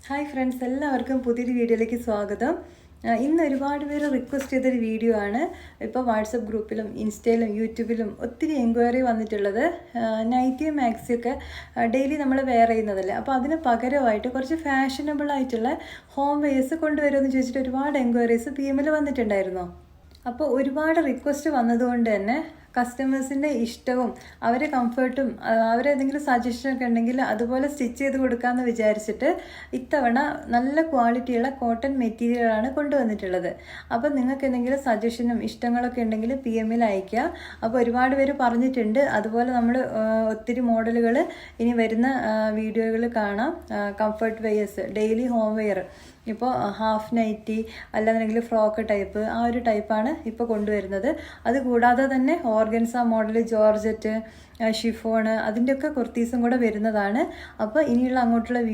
Hi friends, എല്ലാവർക്കും പുതിയൊരു വീഡിയോയിലേക്ക് സ്വാഗതം. ഇന്ന് ഒരുപാട് പേര് റിക്വസ്റ്റ് ചെയ്തൊരു വീഡിയോ ആണ്. ഇപ്പോൾ വാട്സപ്പ് ഗ്രൂപ്പിലും ഇൻസ്റ്റയിലും യൂട്യൂബിലും ഒത്തിരി എൻക്വയറി വന്നിട്ടുള്ളത്. നൈറ്റിയും മാക്സിയൊക്കെ ഡെയിലി നമ്മൾ വെയർ ചെയ്യുന്നതല്ലേ, അപ്പോൾ അതിന് പകരമായിട്ട് കുറച്ച് ഫാഷനബിൾ ആയിട്ടുള്ള ഹോം വെയേഴ്സ് കൊണ്ടുവരുമെന്ന് ചോദിച്ചിട്ട് ഒരുപാട് എൻക്വയറീസ് PM-ൽ വന്നിട്ടുണ്ടായിരുന്നു. അപ്പോൾ ഒരുപാട് റിക്വസ്റ്റ് വന്നതുകൊണ്ട് തന്നെ കസ്റ്റമേഴ്സിൻ്റെ ഇഷ്ടവും അവരെ കംഫർട്ടും അവരെന്തെങ്കിലും സജഷനൊക്കെ ഉണ്ടെങ്കിൽ അതുപോലെ സ്റ്റിച്ച് ചെയ്ത് കൊടുക്കാമെന്ന് വിചാരിച്ചിട്ട് ഇത്തവണ നല്ല ക്വാളിറ്റിയുള്ള കോട്ടൺ മെറ്റീരിയലാണ് കൊണ്ടുവന്നിട്ടുള്ളത്. അപ്പോൾ നിങ്ങൾക്ക് എന്തെങ്കിലും സജഷനും ഇഷ്ടങ്ങളൊക്കെ ഉണ്ടെങ്കിൽ PM-ൽ അയയ്ക്കുക. അപ്പോൾ ഒരുപാട് പേര് പറഞ്ഞിട്ടുണ്ട്. അതുപോലെ നമ്മൾ ഒത്തിരി മോഡലുകൾ ഇനി വരുന്ന വീഡിയോകൾ കാണാം. Comfort wears, daily home wear, ഇപ്പോൾ ഹാഫ് നൈറ്റി അല്ലാന്നുണ്ടെങ്കിൽ ഫ്രോക്ക് ടൈപ്പ്, ആ ഒരു ടൈപ്പാണ് ഇപ്പോൾ കൊണ്ടുവരുന്നത്. അതുകൂടാതെ തന്നെ ഓർഗൻസ മോഡൽ, ജോർജറ്റ്, ഷിഫോണ്, അതിൻ്റെയൊക്കെ കുർത്തീസും കൂടെ വരുന്നതാണ്. അപ്പോൾ ഇനിയുള്ള അങ്ങോട്ടുള്ള